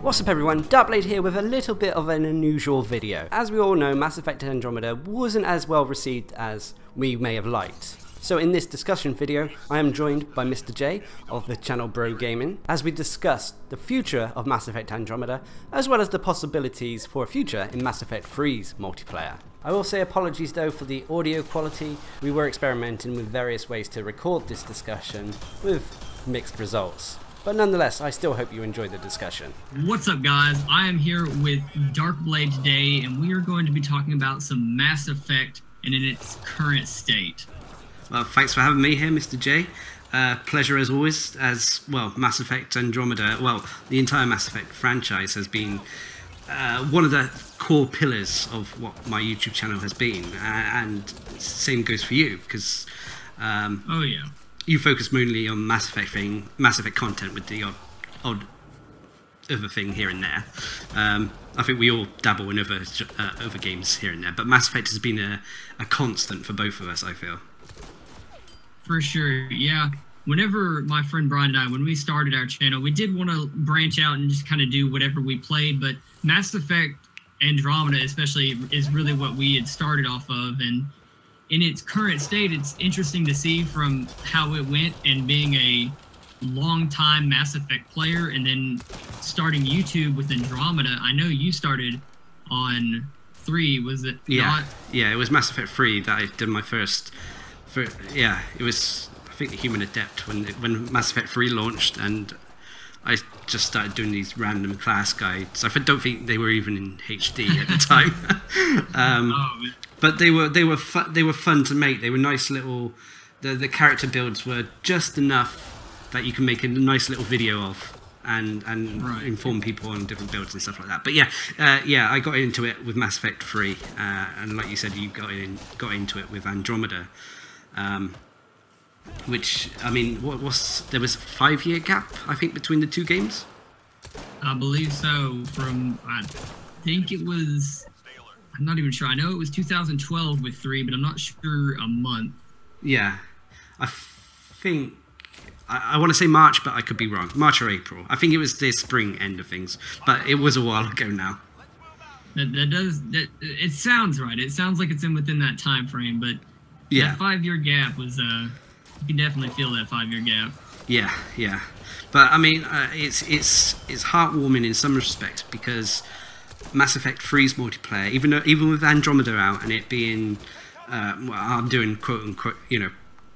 What's up everyone, Darcblade here with a little bit of an unusual video. As we all know, Mass Effect Andromeda wasn't as well received as we may have liked. So in this discussion video, I am joined by Mr. J of the channel Bro Gaming as we discuss the future of Mass Effect Andromeda as well as the possibilities for a future in Mass Effect 3's multiplayer. I will say apologies though for the audio quality. We were experimenting with various ways to record this discussion with mixed results. But nonetheless, I still hope you enjoy the discussion. What's up guys, I am here with Darcblade today and we are going to be talking about some Mass Effect and in its current state. Well, thanks for having me here, Mr. J. Pleasure as always, as well. Mass Effect Andromeda, well, the entire Mass Effect franchise has been one of the core pillars of what my YouTube channel has been, and same goes for you, because oh yeah, you focus mainly on Mass Effect content with the odd other thing here and there. I think we all dabble in other games here and there, but Mass Effect has been a constant for both of us, I feel. For sure, yeah. Whenever my friend Brian and I, when we started our channel, we did want to branch out and just kind of do whatever we played, but Mass Effect Andromeda especially is really what we had started off of, and in its current state, it's interesting to see from how it went and being a long-time Mass Effect player and then starting YouTube with Andromeda. I know you started on 3, was it not? Yeah, it was Mass Effect 3 that I did my first... yeah, it was, I think, the Human Adept when Mass Effect 3 launched, and I just started doing these random class guides. I don't think they were even in HD at the time. But they were fun to make. They were nice little. The character builds were just enough that you can make a nice little video of and right, inform people on different builds and stuff like that. But yeah, I got into it with Mass Effect 3, and like you said, you got into it with Andromeda. Which, I mean, there was a 5-year gap, I think, between the two games? I believe so. I think it was, I'm not even sure. I know it was 2012 with 3, but I'm not sure a month. Yeah. I think, I want to say March, but I could be wrong. March or April. I think it was the spring end of things, but it was a while ago now. It sounds right. It sounds like it's within that time frame, but yeah, that 5-year gap was, you can definitely feel that 5-year gap. Yeah. But I mean, it's heartwarming in some respects because Mass Effect 3's multiplayer, even with Andromeda out and it being, well, I'm doing quote unquote,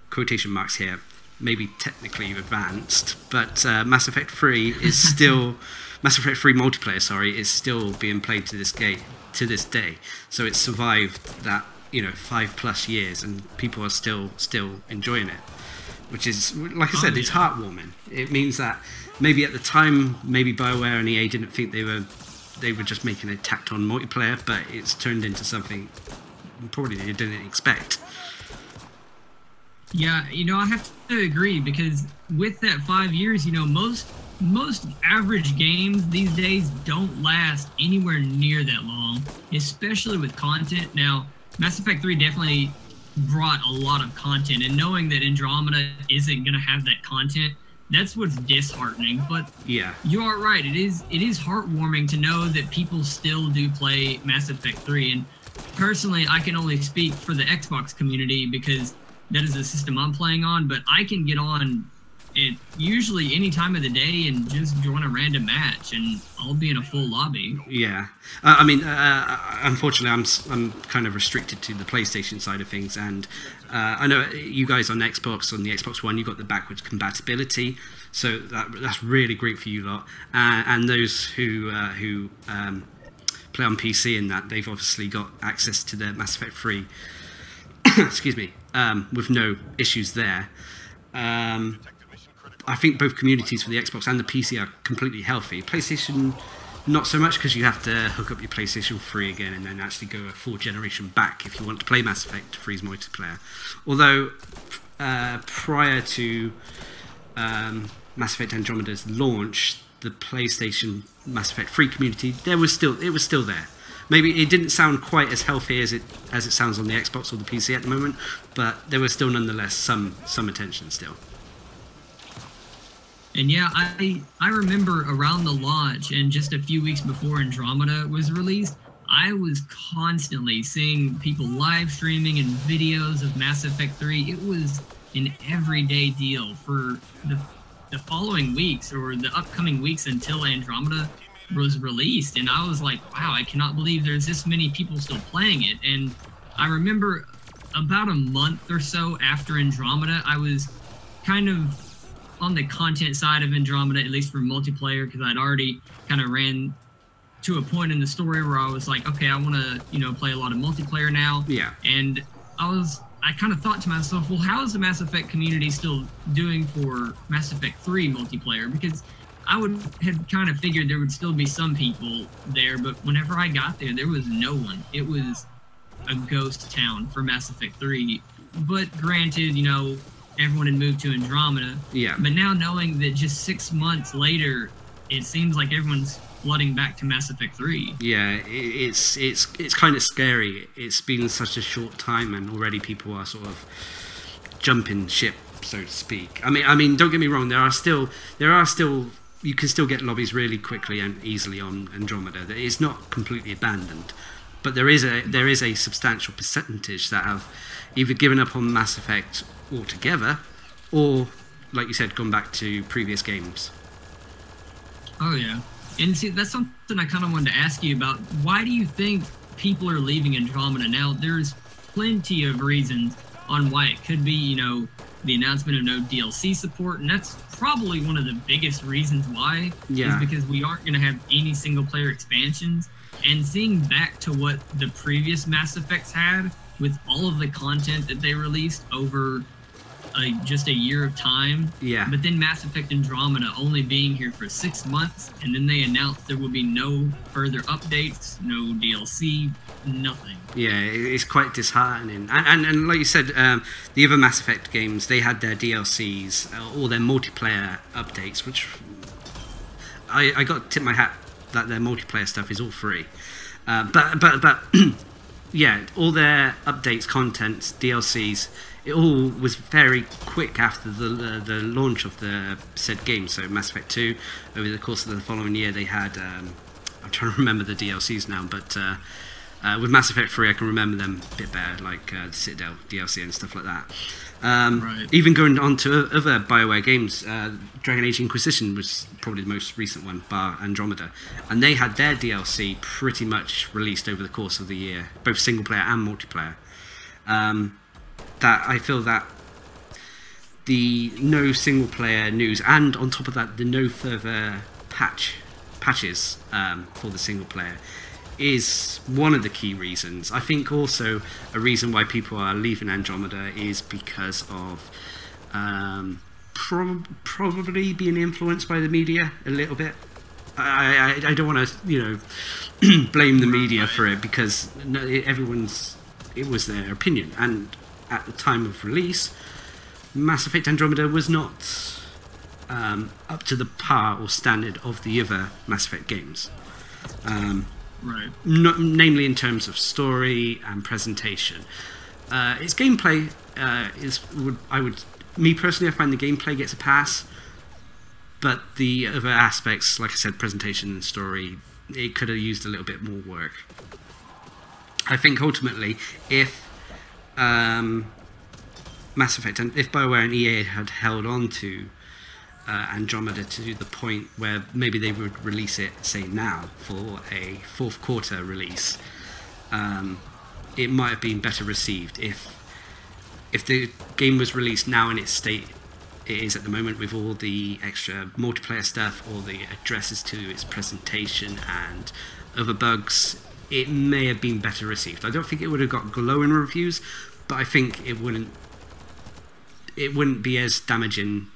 quotation marks here, maybe technically advanced, but Mass Effect 3 is still Mass Effect 3 multiplayer, sorry, is still being played to this day. So it's survived that 5+ years, and people are still enjoying it, which is, like I said, it's heartwarming. It means that maybe at the time, maybe BioWare and EA didn't think they were just making a tacked-on multiplayer, but it's turned into something probably they didn't expect. Yeah, I have to agree, because with that 5 years, most average games these days don't last anywhere near that long, especially with content. Now, Mass Effect 3 definitely brought a lot of content, and knowing that Andromeda isn't going to have that content, that's what's disheartening. But yeah, you are right. It is heartwarming to know that people still do play Mass Effect 3. And personally, I can only speak for the Xbox community because that is the system I'm playing on, but I can get on it usually any time of the day and just join a random match, and I'll be in a full lobby. Yeah, I mean, unfortunately, I'm kind of restricted to the PlayStation side of things, and I know you guys on Xbox, on the Xbox One, you got the backwards compatibility, so that's really great for you lot. And those who play on PC and that, they've obviously got access to the Mass Effect 3. Excuse me, with no issues there. I think both communities for the Xbox and the PC are completely healthy. PlayStation, not so much, because you have to hook up your PlayStation 3 again and then actually go a full generation back if you want to play Mass Effect 3's multiplayer. Although, prior to Mass Effect Andromeda's launch, the PlayStation Mass Effect 3 community, it was still there. Maybe it didn't sound quite as healthy as it sounds on the Xbox or the PC at the moment, but there was still nonetheless some attention still. And yeah, I remember around the launch and just a few weeks before Andromeda was released, I was constantly seeing people live streaming and videos of Mass Effect 3. It was an everyday deal for the following weeks or the upcoming weeks until Andromeda was released. And I was like, wow, I cannot believe there's this many people still playing it. And I remember about a month or so after Andromeda, I was kind of on the content side of Andromeda, at least for multiplayer, because I'd already kind of ran to a point in the story where I was like, okay, I want to, you know, play a lot of multiplayer now. Yeah. And I kind of thought to myself, well, how is the Mass Effect community still doing for Mass Effect 3 multiplayer? Because I would have kind of figured there would still be some people there, but whenever I got there, there was no one. It was a ghost town for Mass Effect 3. But granted, you know, everyone had moved to Andromeda. Yeah. But now knowing that just 6 months later, it seems like everyone's flooding back to Mass Effect 3. Yeah, it's kind of scary. It's been such a short time, and already people are sort of jumping ship, so to speak. I mean, don't get me wrong. There are still you can still get lobbies really quickly and easily on Andromeda. It's not completely abandoned, but there is a substantial percentage that have either given up on Mass Effect altogether, or, like you said, gone back to previous games. Oh yeah, and see, that's something I kind of wanted to ask you about. Why do you think people are leaving Andromeda now? There's plenty of reasons on why it could be, you know, the announcement of no DLC support, and that's probably one of the biggest reasons why. Yeah. Is because we aren't going to have any single player expansions, and seeing back to what the previous Mass Effects had with all of the content that they released over just a year of time. Yeah. But then Mass Effect Andromeda only being here for 6 months, and then they announced there would be no further updates, no DLC, nothing. Yeah, it's quite disheartening. And like you said, the other Mass Effect games, they had their DLCs, all their multiplayer updates, which I got to tip my hat that their multiplayer stuff is all free. But yeah, all their updates, contents, DLCs, it all was very quick after the launch of the said game. So Mass Effect 2, over the course of the following year, they had, I'm trying to remember the DLCs now, but with Mass Effect 3, I can remember them a bit better, like the Citadel DLC and stuff like that. Right. Even going on to other BioWare games, Dragon Age Inquisition was probably the most recent one, bar Andromeda, and they had their DLC pretty much released over the course of the year, both single player and multiplayer. That I feel that the no single player news, and on top of that, the no further patches for the single player, is one of the key reasons. I think also a reason why people are leaving Andromeda is because of probably being influenced by the media a little bit. I don't want to, you know, blame the media for it, because it was their opinion, and at the time of release, Mass Effect Andromeda was not up to the par or standard of the other Mass Effect games. Right. Namely in terms of story and presentation. Its gameplay me personally, I find the gameplay gets a pass, but the other aspects, like I said, presentation and story, it could have used a little bit more work. I think ultimately, if Mass Effect, and if BioWare and EA had held on to Andromeda to the point where maybe they would release it, say now, for a fourth quarter release, it might have been better received. If the game was released now in its state it is at the moment, with all the extra multiplayer stuff, all the addresses to its presentation and other bugs, it may have been better received. I don't think it would have got glowing reviews, but I think it wouldn't be as damaging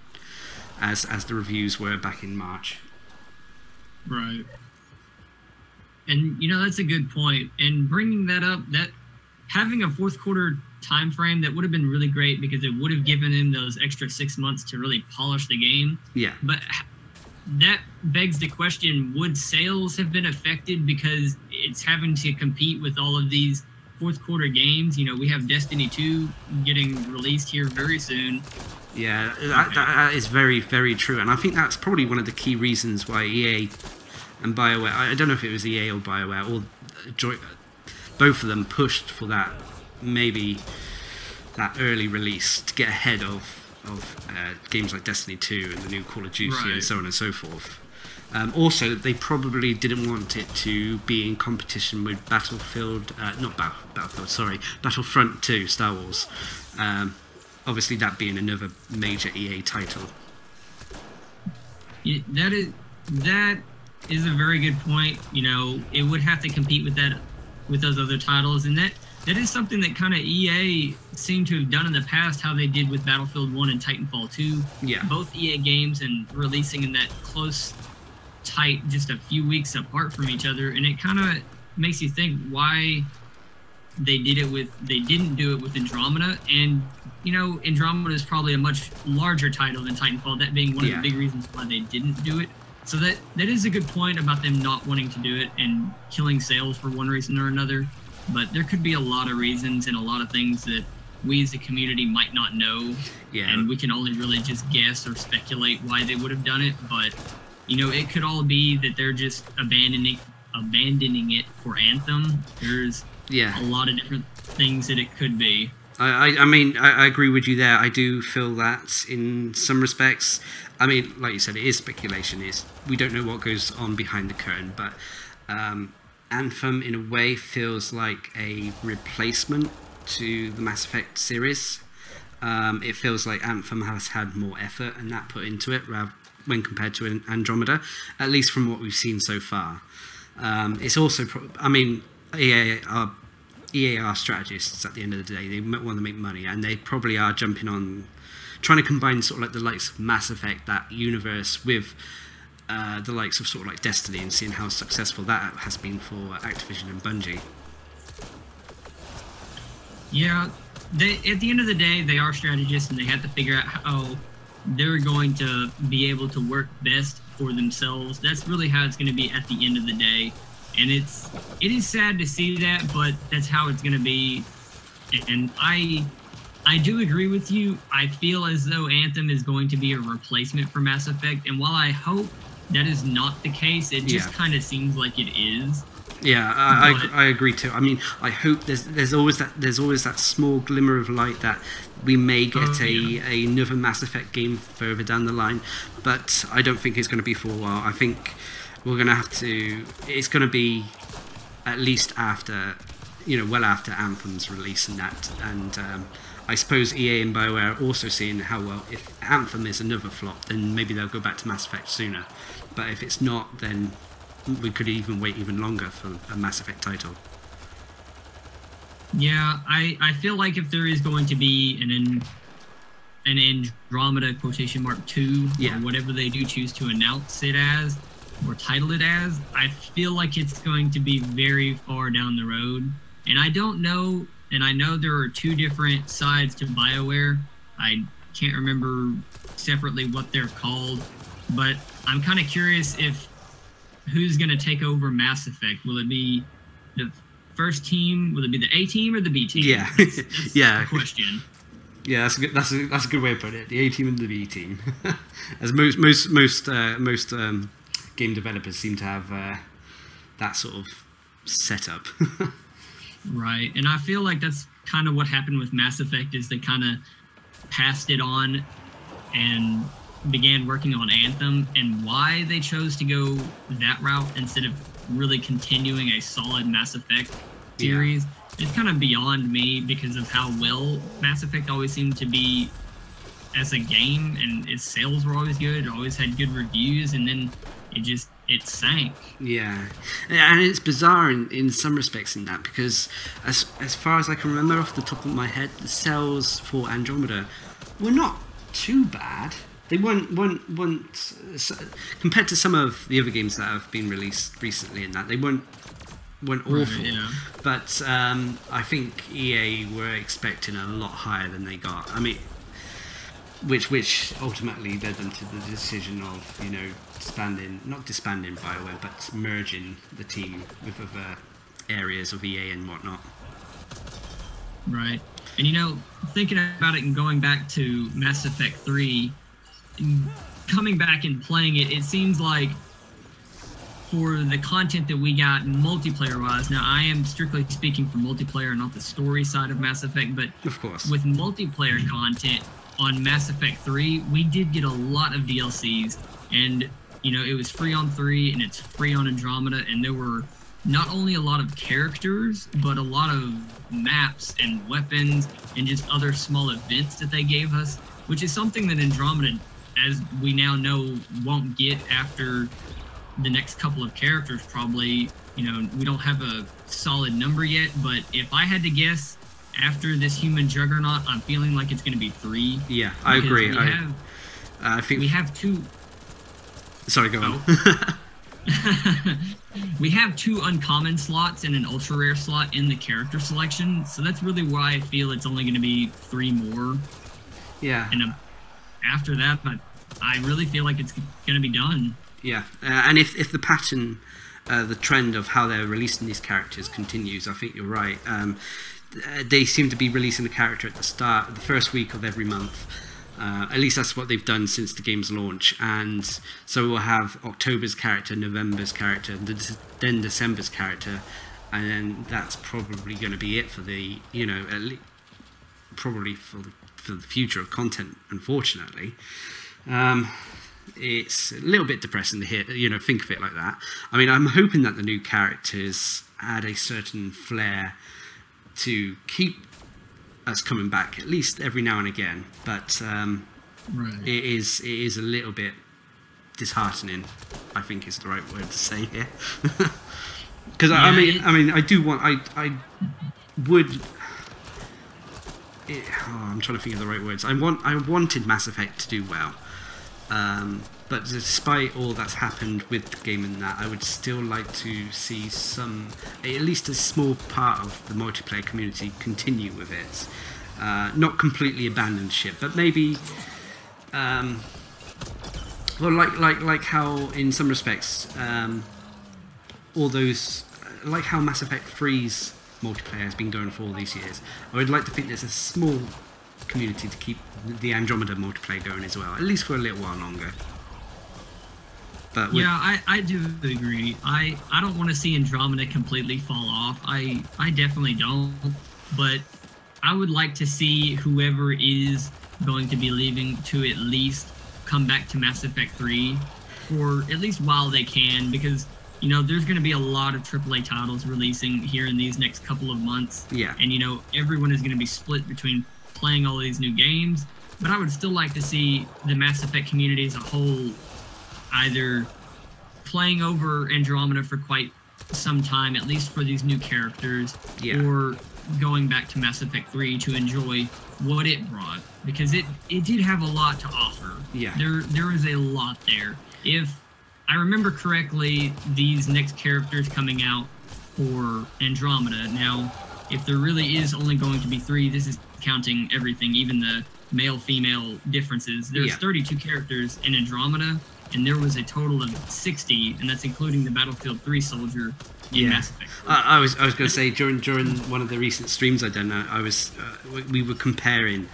as the reviews were back in March. Right. And, you know, that's a good point. And bringing that up, that having a fourth quarter time frame, that would have been really great, because it would have given him those extra 6 months to really polish the game. Yeah. But that begs the question, would sales have been affected because it's having to compete with all of these fourth quarter games. You know, we have Destiny 2 getting released here very soon. Yeah, that is very, very true. And I think that's probably one of the key reasons why EA and BioWare, I don't know if it was EA or BioWare, or both of them pushed for that, maybe that early release to get ahead of games like Destiny 2 and the new Call of Duty and so on and so forth. Also, they probably didn't want it to be in competition with Battlefront 2, Star Wars. Obviously, that being another major EA title. Yeah, that is a very good point. You know, it would have to compete with those other titles, and that is something that kind of EA seemed to have done in the past, how they did with Battlefield 1 and Titanfall 2. Yeah. Both EA games, and releasing in that close, tight, just a few weeks apart from each other, and it kind of makes you think why they didn't do it with Andromeda. And you know, Andromeda is probably a much larger title than Titanfall, that being one of the big reasons why they didn't do it. So that is a good point about them not wanting to do it and killing sales for one reason or another. But there could be a lot of reasons and a lot of things that we as a community might not know. Yeah. And we can only really just guess or speculate why they would have done it. But, you know, it could all be that they're just abandoning it for Anthem. There's a lot of different things that it could be. I mean, I agree with you there. I do feel that in some respects. I mean, like you said, it is speculation. We don't know what goes on behind the curtain, but Anthem, in a way, feels like a replacement to the Mass Effect series. It feels like Anthem has had more effort and that put into it when compared to Andromeda, at least from what we've seen so far. It's also, I mean, EA are strategists at the end of the day. They want to make money, and they probably are jumping on, trying to combine sort of like the likes of Mass Effect, that universe, with the likes of sort of like Destiny, and seeing how successful that has been for Activision and Bungie. Yeah, at the end of the day, they are strategists, and they have to figure out how they're going to be able to work best for themselves. That's really how it's going to be at the end of the day. And it is sad to see that, but that's how it's going to be. And I do agree with you. I feel as though Anthem is going to be a replacement for Mass Effect, and while I hope that is not the case, it just kind of seems like it is. Yeah, I agree too. I mean, I hope there's always that small glimmer of light that we may get another Mass Effect game further down the line, but I don't think it's going to be for a while. I think we're going to have to. It's going to be at least after, well after Anthem's release and that. And I suppose EA and BioWare are also seeing how well, if Anthem is another flop, then maybe they'll go back to Mass Effect sooner. But if it's not, then we could even wait even longer for a Mass Effect title. Yeah, I feel like if there is going to be an Andromeda quotation mark 2 or whatever they do choose to announce it as or title it as, I feel like it's going to be very far down the road. And I don't know, and I know there are two different sides to BioWare. I can't remember separately what they're called, but I'm kind of curious if who's going to take over Mass Effect. Will it be the first team? Will it be the A team or the B team? Yeah, that's yeah. The question. Yeah, that's a good way of putting it. The A team and the B team, as most game developers seem to have that sort of setup. Right, and I feel like that's kind of what happened with Mass Effect, is they kind of passed it on and began working on Anthem, and why they chose to go that route instead of really continuing a solid Mass Effect series. It's kind of beyond me because of how well Mass Effect always seemed to be as a game, and its sales were always good, it always had good reviews, and then it sank. Yeah, and it's bizarre in some respects in that, because as far as I can remember off the top of my head, the sales for Andromeda were not too bad. They weren't compared to some of the other games that have been released recently, and that they weren't awful. Right, yeah. But I think EA were expecting a lot higher than they got. I mean, which ultimately led them to the decision of not disbanding BioWare, but merging the team with other areas of EA and whatnot. Right. And you know, thinking about it and going back to Mass Effect 3, coming back and playing it, it seems like for the content that we got multiplayer-wise, now I am strictly speaking for multiplayer, not the story side of Mass Effect, but of course, with multiplayer content on Mass Effect 3, we did get a lot of DLCs, and you know, it was free on 3 and it's free on Andromeda, and there were not only a lot of characters, but a lot of maps and weapons and just other small events that they gave us, which is something that Andromeda, as we now know, won't get after the next couple of characters probably. You know, we don't have a solid number yet, but if I had to guess, after this human juggernaut, I'm feeling like it's going to be 3. Yeah, I agree. I think we have 2. Sorry, go on. We have 2 uncommon slots and an ultra rare slot in the character selection, so that's really why I feel it's only going to be 3 more. Yeah. And after that, I really feel like it's going to be done. Yeah, and if the pattern, the trend of how they're releasing these characters continues, I think you're right. They seem to be releasing the character at the start, the first week of every month. At least that's what they've done since the game's launch. And so we'll have October's character, November's character, then December's character, and then that's probably going to be it for the, you know, probably for the future of content, unfortunately. It's a little bit depressing to hear, you know, think of it like that. I mean, I'm hoping that the new characters add a certain flair to keep us coming back, at least every now and again. But right. it is a little bit disheartening, I think is the right word to say here. Because yeah, I mean, I do want, I would. I'm trying to think of the right words. I wanted Mass Effect to do well. But despite all that's happened with the game and that, I would still like to see at least a small part of the multiplayer community continue with it. Not completely abandon ship, but maybe, well, like how in some respects, all those, like how Mass Effect 3's multiplayer has been going for all these years. I would like to think there's a small community to keep the Andromeda multiplayer going as well, at least for a little while longer. But yeah, I do agree. I don't want to see Andromeda completely fall off. I definitely don't. But I would like to see whoever is going to be leaving to at least come back to Mass Effect 3 for at least while they can, because you know, there's going to be a lot of AAA titles releasing here in these next couple of months. Yeah. And, you know, everyone is going to be split between playing all these new games. But I would still like to see the Mass Effect community as a whole either playing over Andromeda for quite some time, at least for these new characters, yeah, or going back to Mass Effect 3 to enjoy what it brought. Because it did have a lot to offer. Yeah. There is a lot there. If I remember correctly, these next characters coming out for Andromeda. Now, if there really is only going to be 3, this is counting everything, even the male-female differences. There's 32 characters in Andromeda, and there was a total of 60, and that's including the Battlefield 3 soldier in Mass Effect. I was going to say, during one of the recent streams I'd done, we were comparing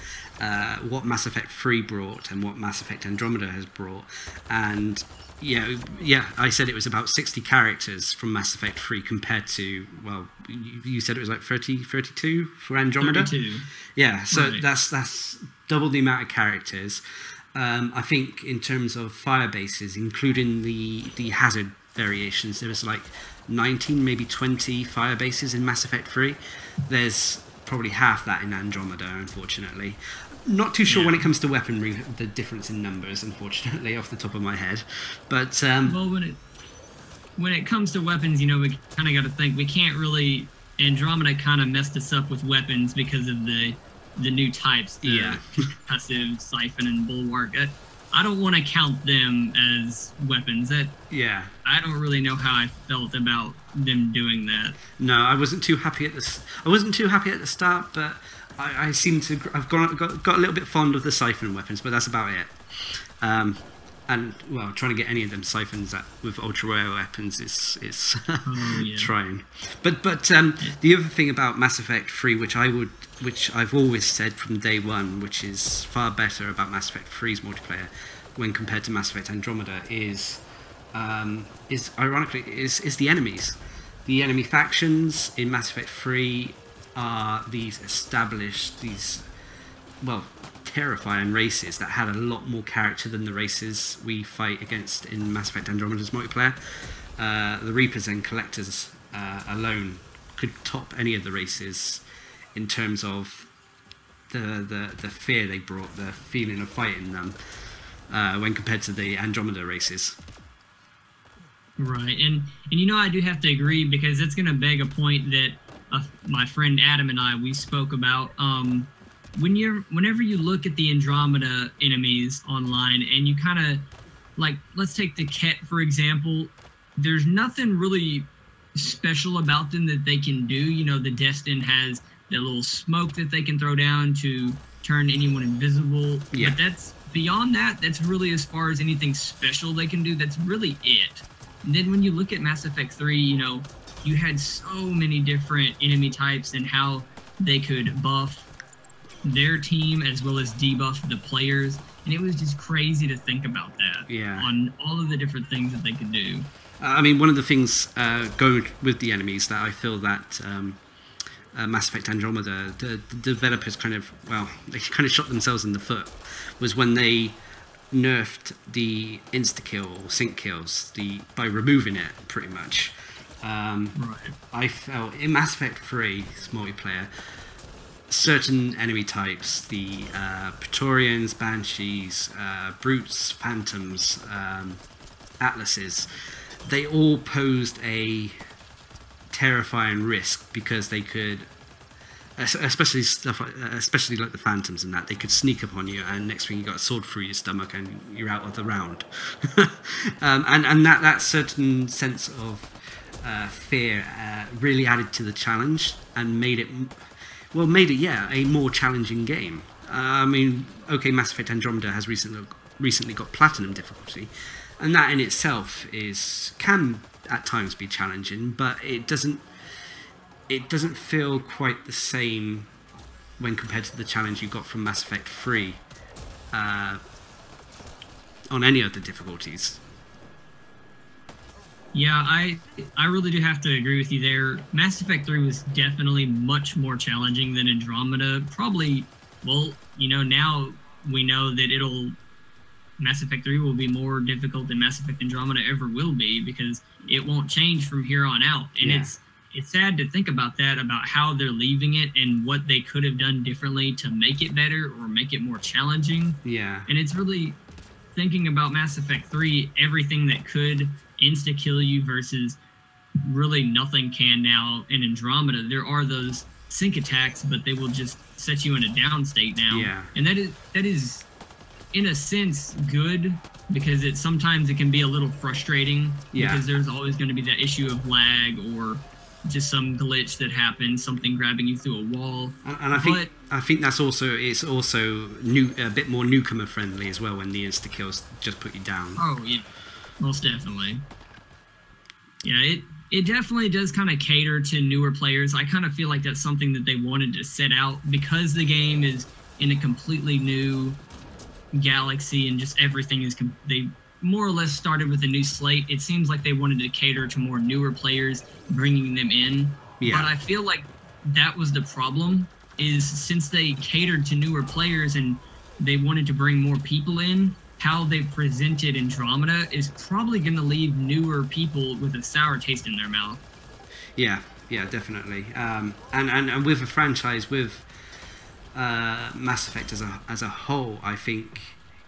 what Mass Effect 3 brought and what Mass Effect Andromeda has brought, and yeah, I said it was about 60 characters from Mass Effect 3 compared to, well, you said it was like 32 for Andromeda? 32. Yeah, so right. that's double the amount of characters. I think in terms of fire bases, including the hazard variations, there was like 19, maybe 20 fire bases in Mass Effect 3. There's probably half that in Andromeda, unfortunately. Not too sure when it comes to weaponry, the difference in numbers, unfortunately, off the top of my head. But well, when it comes to weapons, you know, we kind of got to think, we can't really. Andromeda kind of messed us up with weapons because of the new types, the concussive, siphon, and bulwark. I don't want to count them as weapons. I don't really know how I felt about them doing that. No, I wasn't too happy at the start, but I seem to I've got a little bit fond of the siphon weapons, but that's about it. And well, trying to get any of them siphons with ultra rare weapons is trying. But the other thing about Mass Effect 3, which I would which I've always said from day one, which is far better about Mass Effect 3's multiplayer when compared to Mass Effect Andromeda, is ironically the enemies. The enemy factions in Mass Effect 3 are these established, terrifying races that had a lot more character than the races we fight against in Mass Effect Andromeda's multiplayer. The Reapers and Collectors alone could top any of the races in terms of the fear they brought, the feeling of fighting them, when compared to the Andromeda races. Right, and I do have to agree, because it's going to beg a point that my friend Adam and we spoke about. Whenever you look at the Andromeda enemies online, and you kind of, like, let's take the Ket for example, there's nothing really special about them that they can do. The Destin has that little smoke that they can throw down to turn anyone invisible. Yeah. But that's beyond that. That's really as far as anything special they can do. That's really it. And then when you look at Mass Effect 3, you had so many different enemy types and how they could buff their team as well as debuff the players. And it was just crazy to think about that. Yeah. On all of the different things that they could do. I mean, one of the things going with the enemies that I feel that Mass Effect Andromeda, the developers kind of shot themselves in the foot, was when they nerfed the insta-kill or sync kills by removing it, pretty much. Right. I felt in Mass Effect 3's multiplayer, certain enemy types, the Praetorians, Banshees, Brutes, Phantoms, Atlases, they all posed a terrifying risk, because they could, especially like the Phantoms and that, they could sneak upon you, and next thing you got a sword through your stomach and you're out of the round. And that certain sense of fear really added to the challenge and made it a more challenging game. I mean, okay, Mass Effect Andromeda has recently got platinum difficulty, and that in itself can at times be challenging, but it doesn't feel quite the same when compared to the challenge you got from Mass Effect 3 on any of the difficulties. Yeah, I really do have to agree with you there. Mass Effect 3 was definitely much more challenging than Andromeda. Probably, well, now we know that Mass Effect 3 will be more difficult than Mass Effect Andromeda ever will be, because it won't change from here on out. And yeah. It's sad to think about that, about how they're leaving it and what they could have done differently to make it better or make it more challenging. Yeah. And it's really thinking about Mass Effect 3, everything that could insta-kill you versus really nothing can now in Andromeda. There are those sync attacks, but they will just set you in a down state now. Yeah. And that is in a sense good, because sometimes it can be a little frustrating. Yeah. Because there's always going to be that issue of lag or just some glitch that happens, something grabbing you through a wall. And I think it's also a bit more newcomer friendly as well, when the insta kills just put you down. Oh yeah, most definitely. Yeah, it definitely does kind of cater to newer players. I kind of feel like that's something that they wanted to set out, because the game is in a completely new galaxy and just everything is they more or less started with a new slate. It seems like they wanted to cater to more newer players, bringing them in. Yeah. But I feel like that was the problem, is since they catered to newer players and they wanted to bring more people in, how they presented Andromeda is probably going to leave newer people with a sour taste in their mouth. Yeah, definitely. And with a franchise, with Mass Effect as a whole, I think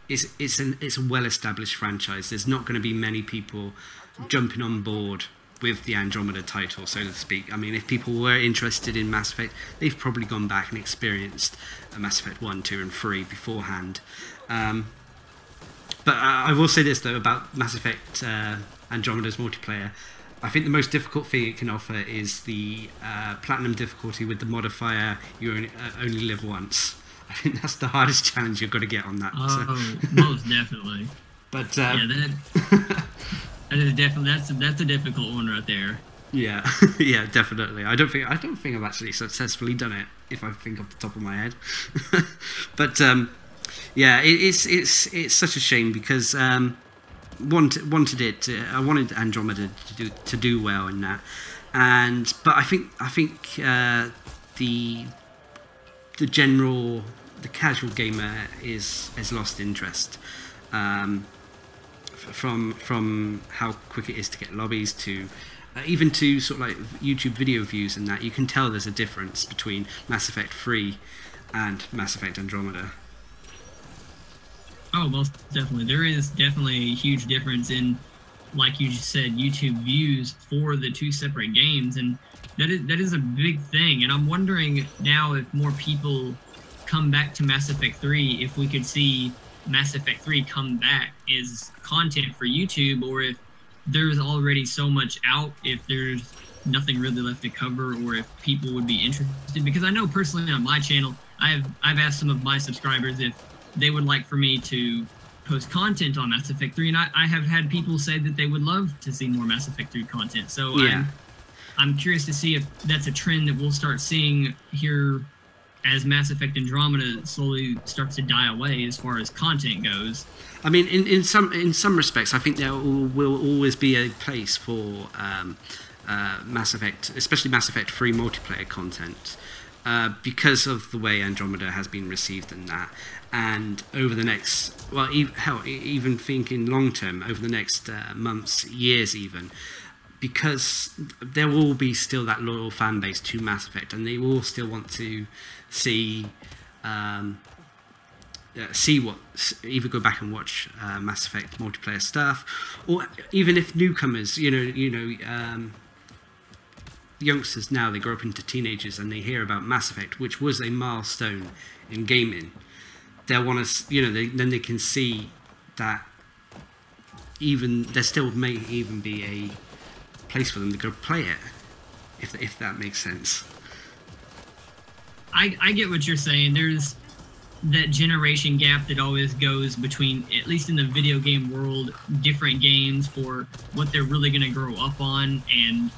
it's a well-established franchise. There's not going to be many people jumping on board with the Andromeda title, so to speak. I mean, if people were interested in Mass Effect, they've probably gone back and experienced Mass Effect 1, 2, and 3 beforehand. But I will say this, though, about Mass Effect Andromeda's multiplayer. I think the most difficult thing it can offer is the platinum difficulty with the modifier, you only live once. I think that's the hardest challenge you've got to get on that. Oh, most definitely. But yeah, that is definitely that's a difficult one right there. Yeah, yeah, definitely. I don't think I've actually successfully done it, if I think off the top of my head. But yeah, it's such a shame because I wanted Andromeda to do well in that, but I think the casual gamer has lost interest. From how quick it is to get lobbies to even to sort of like YouTube video views and that, you can tell there's a difference between Mass Effect 3 and Mass Effect Andromeda. Oh, most definitely. There is definitely a huge difference in, like you just said, YouTube views for the two separate games, and that is a big thing. And I'm wondering now if more people come back to Mass Effect 3, if we could see Mass Effect 3 come back as content for YouTube, or if there's already so much out, if there's nothing really left to cover, or if people would be interested. Because I know personally on my channel, I've asked some of my subscribers if they would like for me to post content on Mass Effect 3, and I have had people say that they would love to see more Mass Effect 3 content. So yeah. I'm curious to see if that's a trend that we'll start seeing here as Mass Effect Andromeda slowly starts to die away as far as content goes. I mean, in some respects, I think there will always be a place for Mass Effect, especially Mass Effect 3 multiplayer content, because of the way Andromeda has been received in that. And over the next, well, even thinking long term, over the next months, years even, because there will be still that loyal fan base to Mass Effect, and they will still want to see either go back and watch Mass Effect multiplayer stuff, or even if newcomers, youngsters now, they grow up into teenagers and they hear about Mass Effect, which was a milestone in gaming. They'll want to, then they can see that there still may even be a place for them to go play it, if that makes sense. I get what you're saying. There's that generation gap that always goes between, at least in the video game world, different games for what they're really going to grow up on and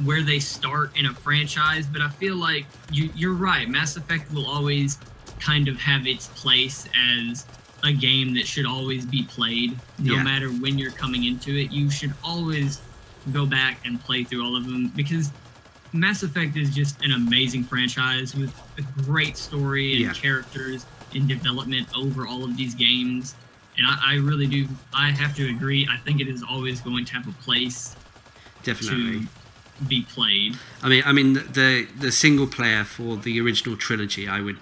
where they start in a franchise. But I feel like you're right. Mass Effect will always kind of have its place as a game that should always be played. No matter when you're coming into it, you should always go back and play through all of them, because Mass Effect is just an amazing franchise with a great story and characters in development over all of these games. And I really do, I have to agree, I think it is always going to have a place to be played. I mean the single player for the original trilogy, I would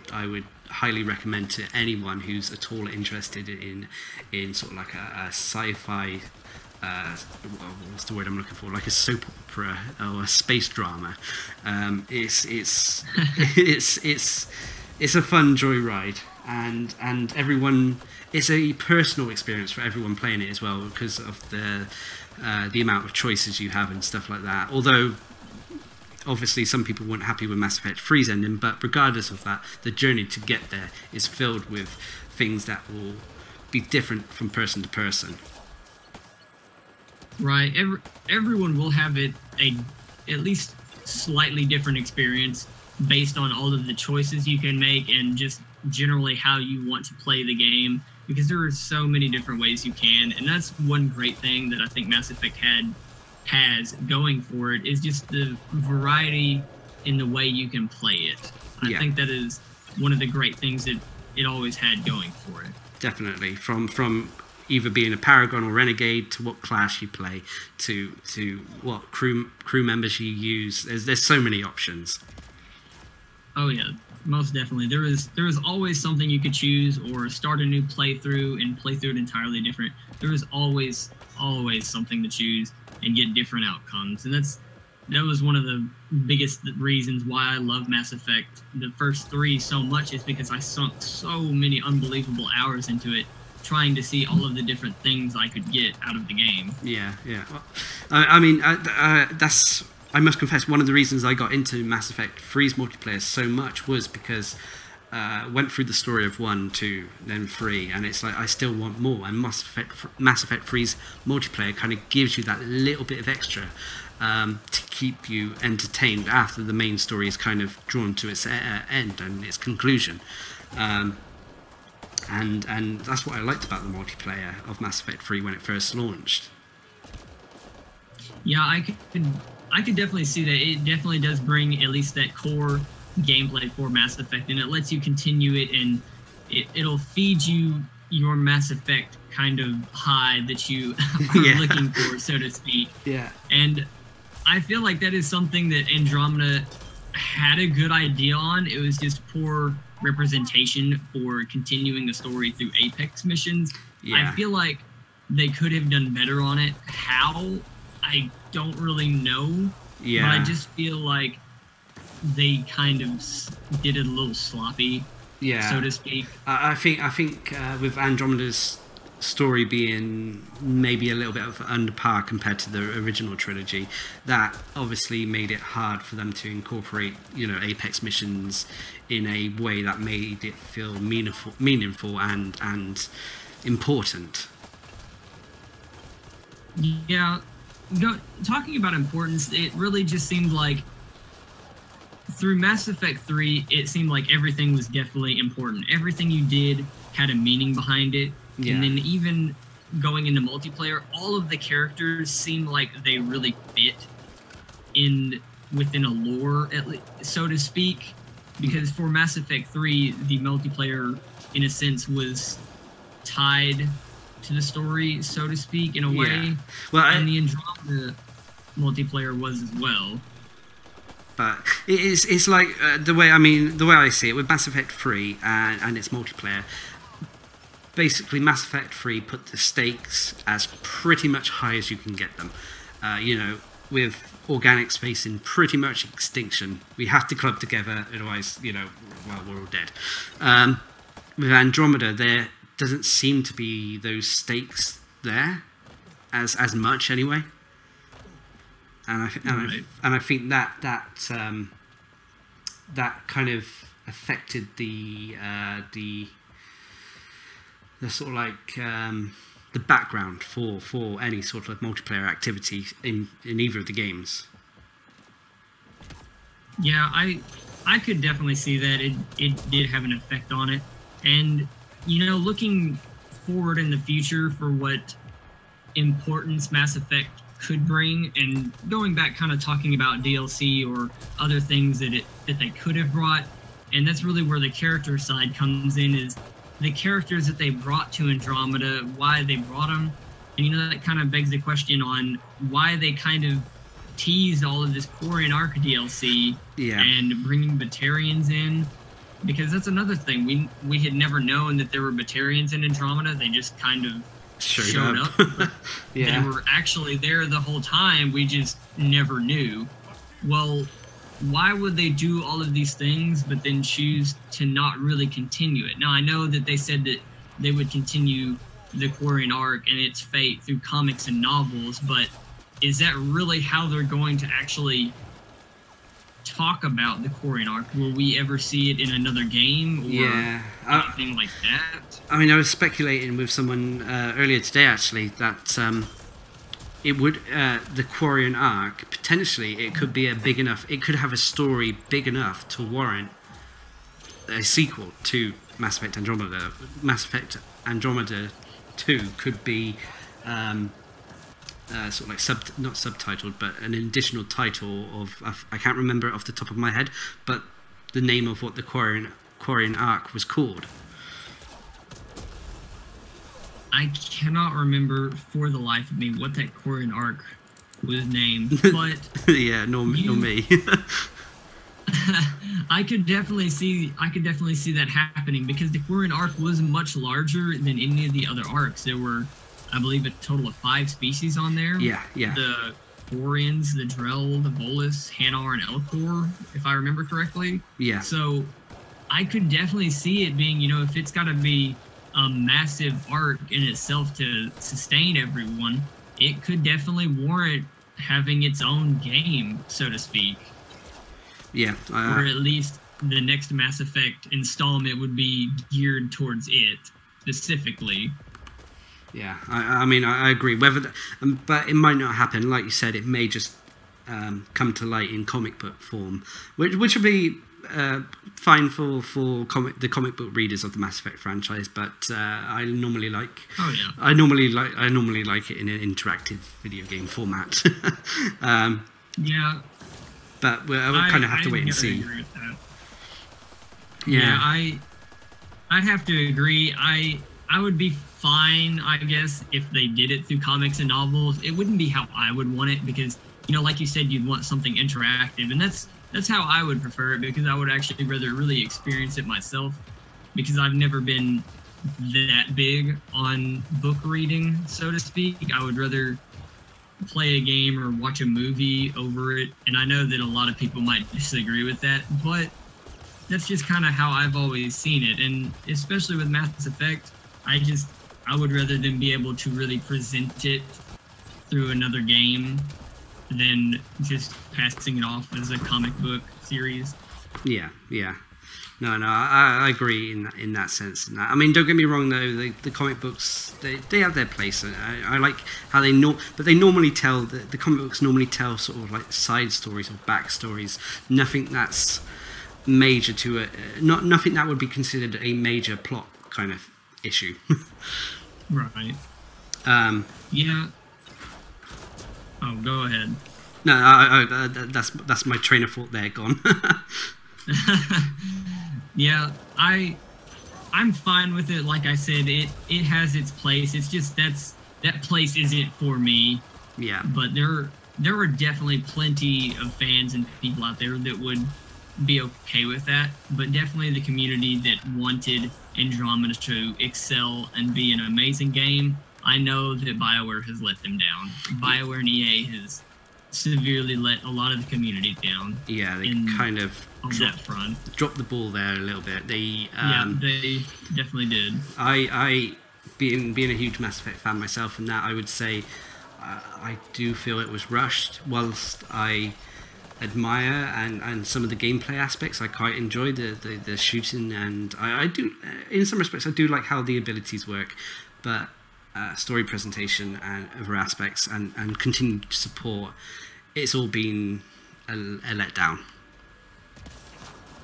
highly recommend to anyone who's at all interested in sort of like a sci-fi, what's the word I'm looking for? Like a soap opera or a space drama. It's a fun joyride, and everyone. It's a personal experience for everyone playing it as well, because of the amount of choices you have and stuff like that. Although, obviously, some people weren't happy with Mass Effect 3's ending, but regardless of that, the journey to get there is filled with things that will be different from person to person. Right. Everyone will have at least slightly different experience based on all of the choices you can make and just generally how you want to play the game, because there are so many different ways you can. And that's one great thing that I think Mass Effect has going for it, is just the variety in the way you can play it. I think that is one of the great things that it always had going for it. Definitely. From either being a Paragon or Renegade, to what class you play, to what crew members you use. There's so many options. Oh yeah, most definitely. There is always something you could choose, or start a new playthrough and play through it entirely different. There is always something to choose and get different outcomes. And that was one of the biggest reasons why I love Mass Effect, the first 3, so much, is because I sunk so many unbelievable hours into it, trying to see all of the different things I could get out of the game. Yeah. Well, I mean, that's, I must confess, one of the reasons I got into Mass Effect 3's multiplayer so much was because I went through the story of 1, 2, then 3, and it's like I still want more. And Mass Effect 3's multiplayer kind of gives you that little bit of extra. to keep you entertained after the main story is kind of drawn to its end and its conclusion. And that's what I liked about the multiplayer of Mass Effect 3 when it first launched. Yeah, I could definitely see that. It definitely does bring at least that core gameplay for Mass Effect, and it lets you continue it, and it'll feed you your Mass Effect kind of high that you are looking for, so to speak. Yeah. And I feel like that is something that Andromeda had a good idea on. It was just poor representation for continuing the story through Apex missions. Yeah. I feel like they could have done better on it. How? I don't really know. Yeah. But I just feel like they kind of did it a little sloppy, so to speak. I think with Andromeda's story being maybe a little bit of under par compared to the original trilogy, that obviously made it hard for them to incorporate, you know, Apex missions in a way that made it feel meaningful and important. Yeah, talking about importance, it really just seemed like through Mass Effect 3, it seemed like everything was definitely important. Everything you did had a meaning behind it. Yeah. And then even going into multiplayer, all of the characters seem like they really fit within a lore, so to speak. Because for Mass Effect 3, the multiplayer, in a sense, was tied to the story, so to speak, in a way. Well, and the Andromeda multiplayer was as well. But it's like the way I see it with Mass Effect 3 and its multiplayer. Basically, Mass Effect 3 put the stakes as pretty much high as you can get them. You know, with organics facing pretty much extinction, we have to club together, otherwise, you know, well, we're all dead. With Andromeda, there doesn't seem to be those stakes there as much anyway. And I think that kind of affected the sort of like the background for any sort of multiplayer activity in either of the games. Yeah, I could definitely see that it did have an effect on it. And you know, looking forward in the future for what importance Mass Effect could bring, and going back kind of talking about DLC or other things that they could have brought, and that's really where the character side comes in, is the characters that they brought to Andromeda, why they brought them. And you know, that kind of begs the question on why they kind of teased all of this Quarian Arc DLC and bringing Batarians in, because that's another thing. We had never known that there were Batarians in Andromeda. They just kind of showed up. They were actually there the whole time. We just never knew. Well, why would they do all of these things but then choose to not really continue it? Now, I know that they said that they would continue the Quarian Arc and its fate through comics and novels, but is that really how they're going to actually talk about the Quarian Arc? Will we ever see it in another game or anything like that? I mean, I was speculating with someone earlier today, actually, that it would the Quarian Arc, potentially it could be it could have a story big enough to warrant a sequel to Mass Effect Andromeda. Mass Effect Andromeda 2 could be sort of like not subtitled, but an additional title of I can't remember it off the top of my head, but the name of what the Quarian Arc was called. I cannot remember for the life of me what that Quarian Arc was named, but yeah, nor me. I could definitely see that happening, because the Quarian Arc was much larger than any of the other arcs. There were, I believe, a total of 5 species on there. Yeah. The Quarians, the Drell, the Volus, Hanar, and Elcor, if I remember correctly. Yeah. So I could definitely see it being, you know, if it's got to be a massive arc in itself to sustain everyone, it could definitely warrant having its own game, so to speak. Yeah. Or at least the next Mass Effect installment would be geared towards it specifically. Yeah, I mean, I agree. But it might not happen. Like you said, it may just come to light in comic book form, which would be fine for the comic book readers of the Mass Effect franchise. But I normally like I normally like it in an interactive video game format. Yeah. But we'll kind of have to wait and see. Agree with that. Yeah, I'd have to agree. I would be fine, I guess, if they did it through comics and novels. It wouldn't be how I would want it because, you know, like you said, you'd want something interactive, and that's how I would prefer it, because I would actually rather really experience it myself, because I've never been that big on book reading, so to speak. I would rather play a game or watch a movie over it, and I know that a lot of people might disagree with that, but that's just kind of how I've always seen it. And especially with Mass Effect, I would rather than be able to really present it through another game than just passing it off as a comic book series. Yeah. No, I agree in that sense. I mean, don't get me wrong though. The comic books they have their place. I like how but they normally tell the comic books normally tell sort of like side stories or backstories. Nothing that's major to it. Nothing that would be considered a major plot kind of issue. Right. Yeah. Oh, go ahead. No, that's my train of thought there gone. Yeah, I'm fine with it. Like I said, it has its place. It's just that place isn't for me. Yeah. But there are definitely plenty of fans and people out there that would be okay with that. But definitely the community that wanted Andromeda to excel and be an amazing game, I know that BioWare has let them down. BioWare and EA has severely let a lot of the community down. Yeah, they kind of dropped the ball there a little bit. They definitely did. I being a huge Mass Effect fan myself, and that I would say I do feel it was rushed. Whilst I admire and some of the gameplay aspects, I quite enjoy the shooting, and I do in some respects I do like how the abilities work, but story presentation and other aspects and continued support, it's all been a letdown.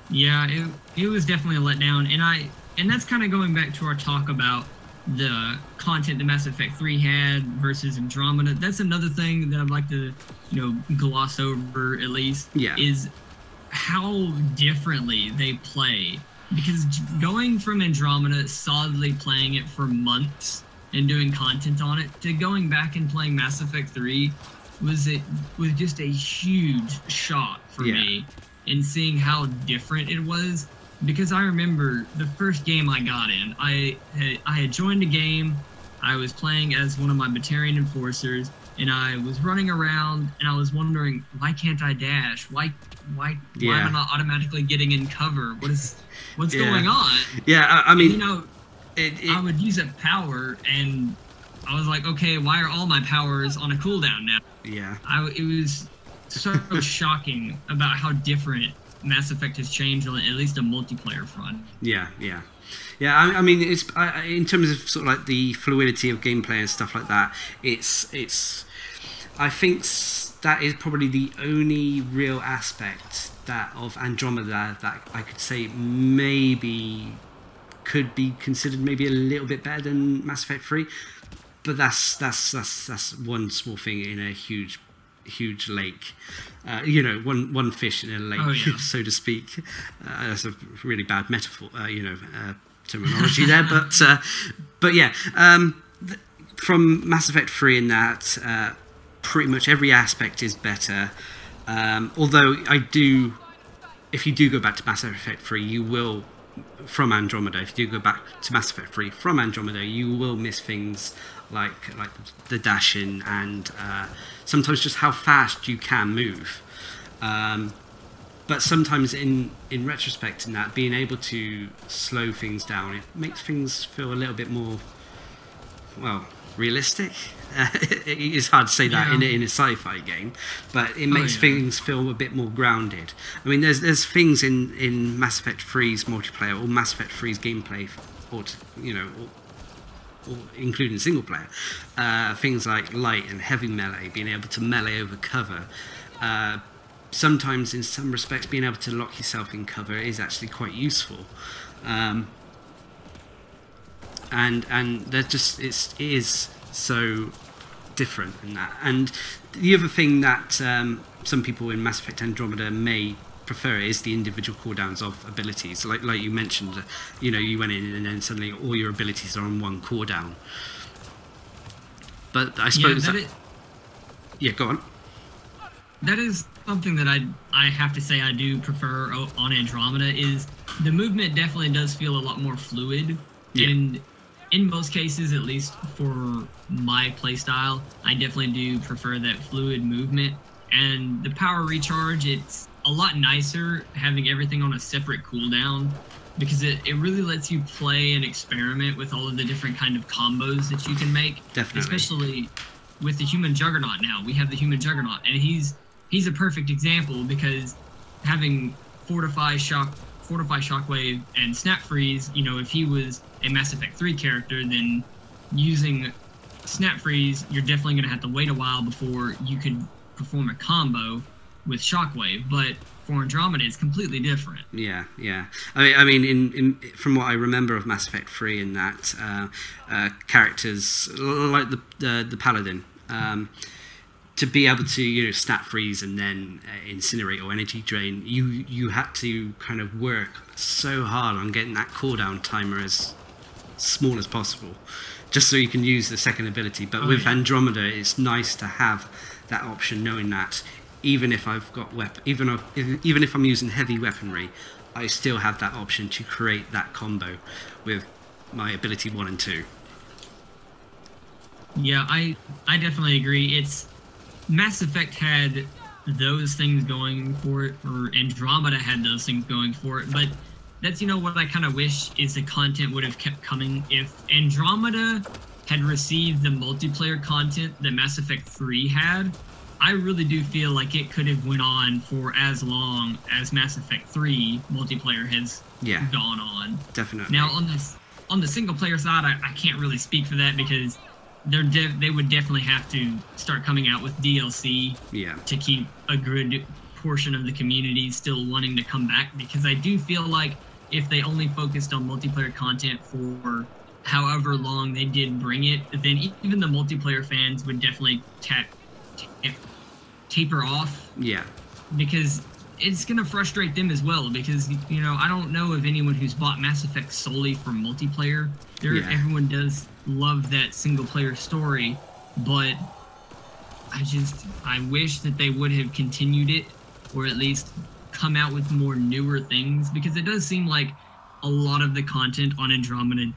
Yeah, it was definitely a letdown, and that's kind of going back to our talk about the content that Mass Effect 3 had versus Andromeda. That's another thing that I'd like to, gloss over at least, is how differently they play. Because going from Andromeda, solidly playing it for months and doing content on it, to going back and playing Mass Effect 3 was just a huge shock for me, and seeing how different it was. Because I remember the first game I got in, I had joined a game, I was playing as one of my Batarian enforcers, and I was running around, and I was wondering, why can't I dash? Why am I not automatically getting in cover? What's going on? Yeah, I mean, and, I would use a power, and I was like, okay, why are all my powers on a cooldown now? Yeah. It was so shocking about how different Mass Effect has changed on at least a multiplayer front. Yeah. I mean, it's in terms of sort of like the fluidity of gameplay and stuff like that. It's. I think that is probably the only real aspect of Andromeda that I could say maybe could be considered maybe a little bit better than Mass Effect 3. But that's one small thing in a huge lake. One fish in a lake, so to speak. That's a really bad metaphor, terminology there. But yeah, from Mass Effect 3 in that, pretty much every aspect is better. Although if you do go back to Mass Effect 3, you will, from Andromeda, if you do go back to Mass Effect 3 from Andromeda, you will miss things like the dashing and sometimes just how fast you can move. But sometimes in retrospect, in that, being able to slow things down, it makes things feel a little bit more, realistic. It's hard to say that in a sci-fi game, but it makes things feel a bit more grounded. I mean, there's things in Mass Effect 3's multiplayer or Mass Effect 3's gameplay, or including single player, things like light and heavy melee, being able to melee over cover, sometimes in some respects being able to lock yourself in cover is actually quite useful. And they're just, it is so different in that. And the other thing that some people in Mass Effect Andromeda may prefer is the individual cooldowns of abilities. Like you mentioned, you know, you went in and then suddenly all your abilities are on one cooldown. But I suppose yeah, go on. That is something that I have to say I do prefer on Andromeda, is the movement definitely does feel a lot more fluid. Yeah. And in most cases, at least for my playstyle, I definitely do prefer that fluid movement. And the power recharge, it's a lot nicer having everything on a separate cooldown, because it really lets you play and experiment with all of the different kind of combos that you can make. Definitely. Especially with the human Juggernaut now. We have the human Juggernaut, and he's a perfect example, because having Fortify, Shockwave, and Snap Freeze, you know, if he was a Mass Effect 3 character, then using Snap Freeze, you're definitely going to have to wait a while before you could perform a combo with Shockwave. But for Andromeda, it's completely different. Yeah, yeah. I mean, from what I remember of Mass Effect 3, in that characters like the Paladin, to be able to, you know, snap freeze and then incinerate or energy drain, you had to kind of work so hard on getting that cooldown timer as small as possible, just so you can use the second ability. But with Andromeda, it's nice to have that option, knowing that even if I've got even if I'm using heavy weaponry, I still have that option to create that combo with my ability 1 and 2. Yeah, I definitely agree. Mass Effect had those things going for it, or Andromeda had those things going for it, but that's, you know, what I kind of wish is the content would have kept coming. If Andromeda had received the multiplayer content that Mass Effect 3 had, I really do feel like it could have went on for as long as Mass Effect 3 multiplayer has gone on. Definitely. Now, on the single player side, I can't really speak for that, because they would definitely have to start coming out with DLC to keep a good portion of the community still wanting to come back, because I do feel like if they only focused on multiplayer content for however long they did bring it, then even the multiplayer fans would definitely taper off. Yeah. Because it's going to frustrate them as well, because, you know, I don't know of anyone who's bought Mass Effect solely for multiplayer. Everyone does love that single player story, but I wish that they would have continued it, or at least come out with more newer things, because it does seem like a lot of the content on Andromeda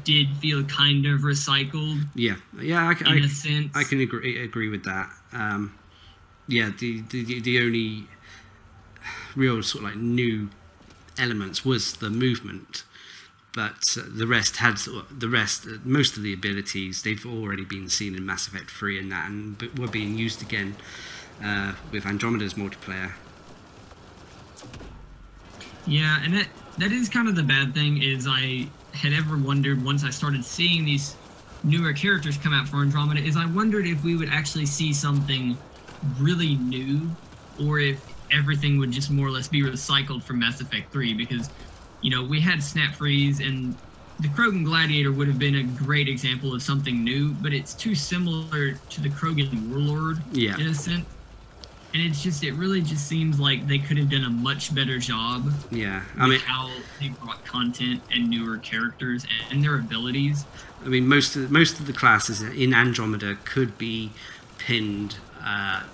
did feel kind of recycled. Yeah, in a sense. I can agree with that. The only real sort of like new elements was the movement, but most of the abilities, they've already been seen in Mass Effect 3 and that, and were being used again with Andromeda's multiplayer. Yeah, and that is kind of the bad thing, is I had ever wondered, once I started seeing these newer characters come out for Andromeda, is I wondered if we would actually see something really new, or if everything would just more or less be recycled from Mass Effect 3, because, you know, we had Snap Freeze, and the Krogan Gladiator would have been a great example of something new, but it's too similar to the Krogan Warlord in a sense. And it really just seems like they could have done a much better job with how they brought content and newer characters and their abilities. I mean, most of the classes in Andromeda could be pinned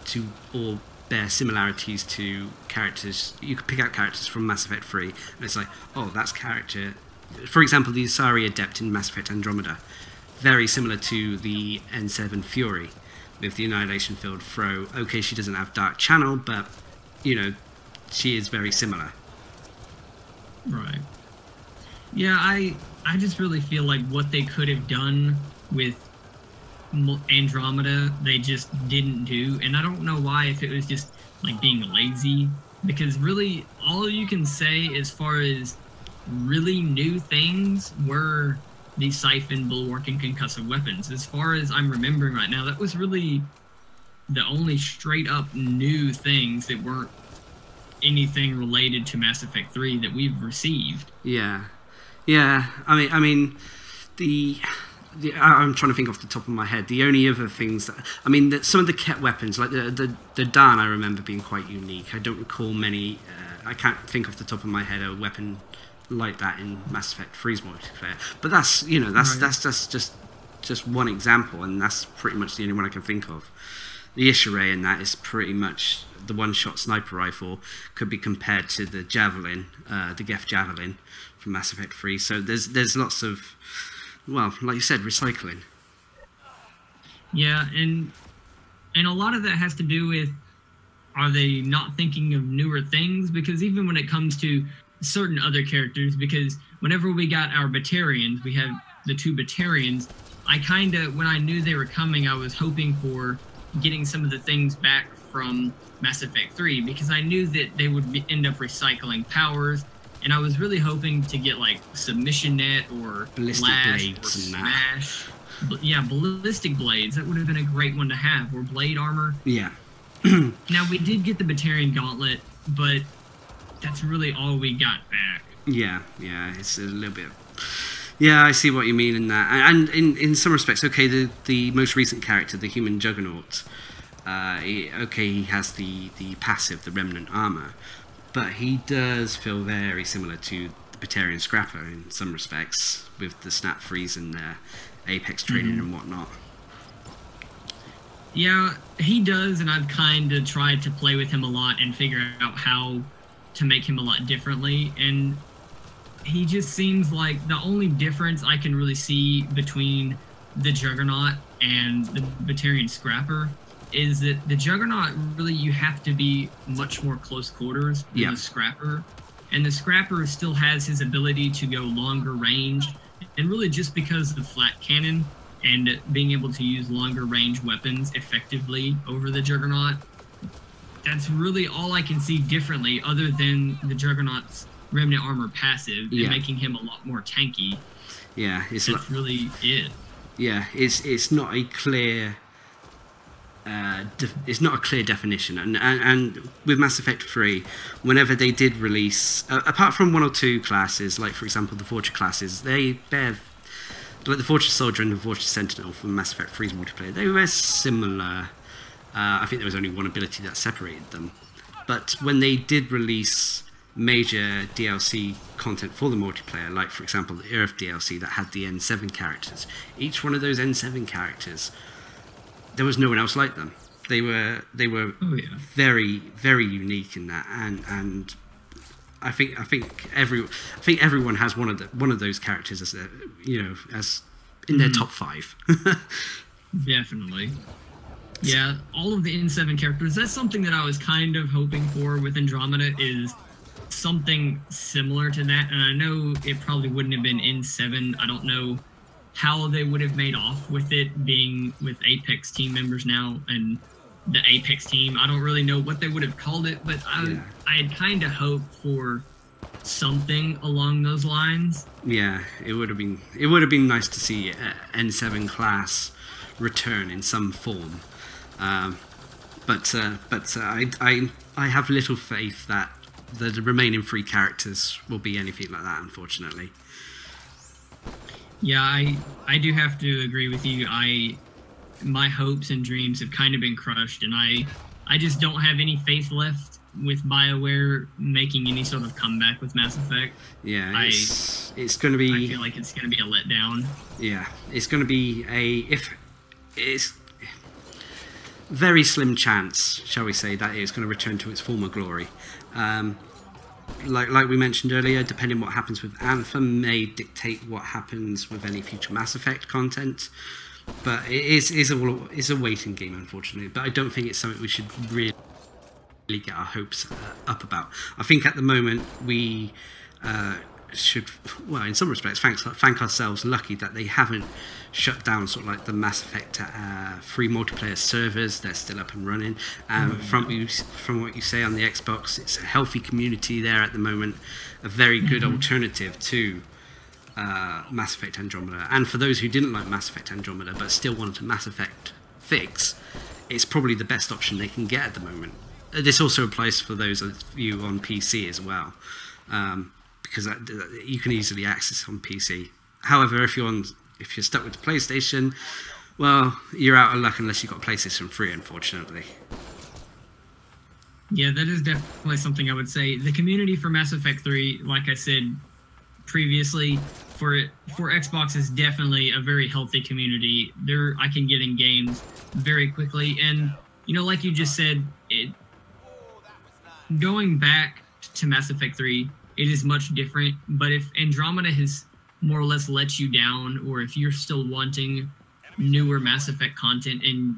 to, or bear similarities to characters. You could pick out characters from Mass Effect 3, and it's like, oh, that's character. For example, the Asari Adept in Mass Effect Andromeda, very similar to the N7 Fury with the Annihilation Field throw. Okay, she doesn't have Dark Channel, but, you know, she is very similar. Right. Yeah, I just really feel like what they could have done with Andromeda, they just didn't do, and I don't know why, if it was just like being lazy, because really all you can say as far as really new things were the Siphon, Bulwark, and Concussive weapons. As far as I'm remembering right now, that was really the only straight up new things that weren't anything related to Mass Effect 3 that we've received. Yeah. I mean, I'm trying to think off the top of my head. The only other things that, I mean, some of the Ket weapons, like the Dan, I remember being quite unique. I don't recall many. I can't think off the top of my head a weapon like that in Mass Effect 3's multiplayer. But that's that's just one example, and that's pretty much the only one I can think of. The Ishiray in that is pretty much the one-shot sniper rifle could be compared to the Javelin, the Geth Javelin from Mass Effect 3. So there's lots of, well, like you said, recycling. Yeah, and a lot of that has to do with, are they not thinking of newer things? Because even when it comes to certain other characters, because whenever we got our Batarians, we have the 2 Batarians, I kind of, when I knew they were coming, I was hoping for getting some of the things back from Mass Effect 3, because I knew that they would end up recycling powers, and I was really hoping to get like Submission Net or Ballistic Blast Blades or and Smash. Yeah, Ballistic Blades, that would have been a great one to have, or Blade Armor. Yeah. Now, we did get the Batarian Gauntlet, but that's really all we got back. Yeah, it's a little bit. Yeah, I see what you mean in that, and in some respects, okay, the most recent character, the Human Juggernaut, he has the passive, the Remnant Armor, but he does feel very similar to the Batarian Scrapper in some respects, with the snap freeze and their Apex training and whatnot. Yeah, he does, and I've kind of tried to play with him a lot and figure out how to make him a lot differently, and he just seems like the only difference I can really see between the Juggernaut and the Batarian Scrapper is that the Juggernaut, really, you have to be much more close quarters than the Scrapper, and the Scrapper still has his ability to go longer range, and really just because of the flat cannon and being able to use longer range weapons effectively over the Juggernaut, that's really all I can see differently, other than the Juggernaut's Remnant Armor passive and making him a lot more tanky. Yeah, that's really it. Yeah, it's not a clear definition, and with Mass Effect 3, whenever they did release, apart from 1 or 2 classes, like for example the Forger classes, they bear, like the Forger Soldier and the Forger Sentinel from Mass Effect 3's multiplayer, they were similar. I think there was only one ability that separated them, but when they did release major DLC content for the multiplayer, like for example the Earth DLC that had the N7 characters, each one of those N7 characters, there was no one else like them. They were very, very unique in that, and I think everyone has one of those characters as as in their top 5. Definitely. Yeah, all of the N7 characters, that's something that I was kind of hoping for with Andromeda, is something similar to that, and I know it probably wouldn't have been N7. I don't know how they would have made off with it being with Apex team members now, and the Apex team, I don't really know what they would have called it, but I'd kind of hoped for something along those lines. Yeah, it would have been nice to see N7 class return in some form, but I have little faith that the remaining 3 characters will be anything like that, unfortunately. Yeah, I do have to agree with you. My hopes and dreams have kind of been crushed, and I just don't have any faith left with BioWare making any sort of comeback with Mass Effect. Yeah, it's going to be. I feel like it's going to be a letdown. Yeah, it's going to be it's very slim chance, shall we say, that it's going to return to its former glory. Like we mentioned earlier, depending on what happens with Anthem may dictate what happens with any future Mass Effect content. But it's a waiting game, unfortunately. But I don't think it's something we should really get our hopes up about. I think at the moment we should, well, in some respects, thank ourselves lucky that they haven't shut down sort of like the Mass Effect free multiplayer servers. They're still up and running. From what you say on the Xbox, it's a healthy community there at the moment, a very good alternative to Mass Effect Andromeda. And for those who didn't like Mass Effect Andromeda but still wanted a Mass Effect fix, it's probably the best option they can get at the moment. This also applies for those of you on PC as well, because you can easily access on PC. However, if you're stuck with the PlayStation, well, you're out of luck unless you've got PlayStation 3, unfortunately. Yeah, that is definitely something I would say. The community for Mass Effect 3, like I said previously, for Xbox is definitely a very healthy community. I can get in games very quickly, and you know, like you just said, going back to Mass Effect 3, it is much different. But if Andromeda has more or less let you down, or if you're still wanting newer Mass Effect content, and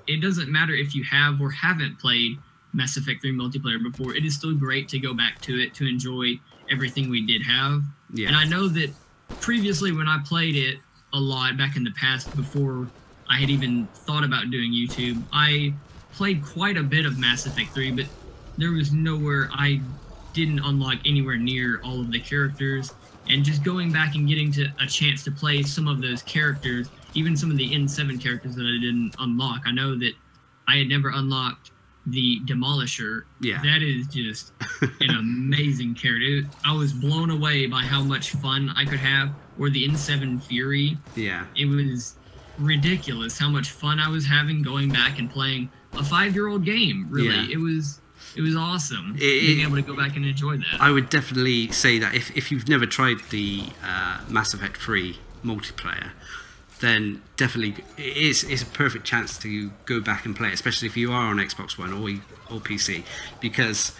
it doesn't matter if you have or haven't played Mass Effect 3 multiplayer before, it is still great to go back to it to enjoy everything we did have. Yeah. And I know that previously when I played it a lot back in the past, before I had even thought about doing YouTube, I played quite a bit of Mass Effect 3, but there was nowhere I didn't unlock anywhere near all of the characters. And just going back and getting to a chance to play some of those characters, even some of the N7 characters that I didn't unlock. I know that I had never unlocked the Demolisher. Yeah. That is just an amazing character. I was blown away by how much fun I could have. Or the N7 Fury. Yeah. It was ridiculous how much fun I was having going back and playing a 5-year-old game, really. Yeah. It was awesome being able to go back and enjoy that. I would definitely say that if you've never tried the Mass Effect 3 multiplayer, then definitely it's a perfect chance to go back and play it, especially if you are on Xbox One or PC, because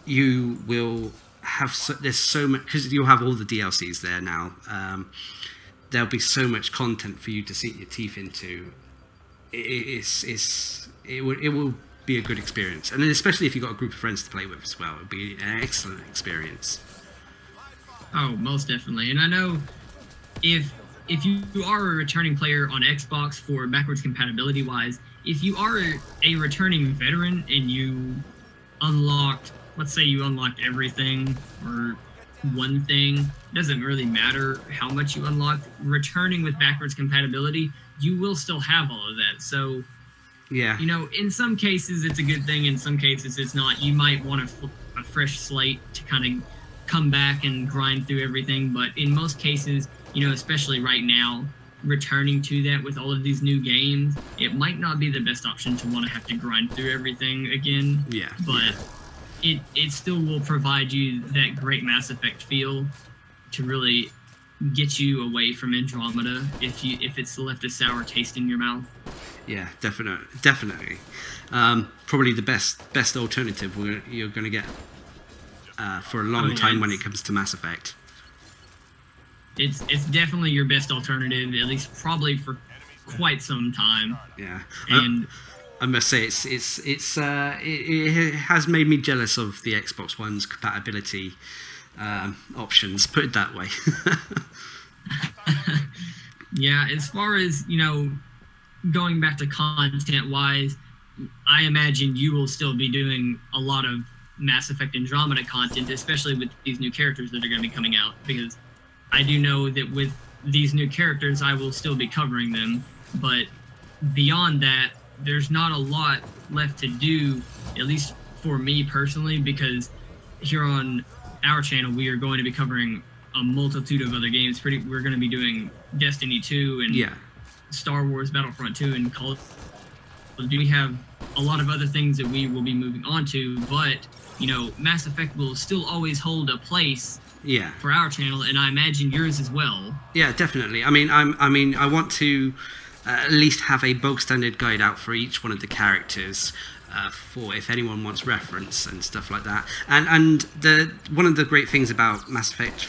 you will have there's so much, because you'll have all the DLCs there now. There'll be so much content for you to sink your teeth into. It will be a good experience, and especially if you've got a group of friends to play with as well, it'll be an excellent experience. Oh, most definitely. And I know if you are a returning player on Xbox, for backwards compatibility wise, if you are a returning veteran and you unlocked, let's say you unlocked everything or one thing, it doesn't really matter how much you unlocked, returning with backwards compatibility, you will still have all of that. So yeah, you know, in some cases it's a good thing, in some cases it's not. You might want a fresh slate to kind of come back and grind through everything, but in most cases, you know, especially right now, returning to that with all of these new games, it might not be the best option to want to have to grind through everything again. Yeah. But it still will provide you that great Mass Effect feel to really get you away from Andromeda if it's left a sour taste in your mouth. Yeah, definitely. Probably the best alternative you're going to get for a long time when it comes to Mass Effect. It's definitely your best alternative, at least probably for quite some time. Yeah, and I must say it has made me jealous of the Xbox One's compatibility options. Put it that way. Yeah, as far as, you know, going back to content-wise, I imagine you will still be doing a lot of Mass Effect Andromeda content, especially with these new characters that are going to be coming out, because I do know that with these new characters, I will still be covering them, but beyond that, there's not a lot left to do, at least for me personally, because here on our channel, we are going to be covering a multitude of other games. We're going to be doing Destiny 2 and Star Wars Battlefront 2 and Call of Duty. We have a lot of other things that we will be moving on to, but, you know, Mass Effect will still always hold a place for our channel, and I imagine yours as well. Yeah, definitely. I mean, I want to at least have a bog standard guide out for each one of the characters, for if anyone wants reference and stuff like that. And one of the great things about Mass Effect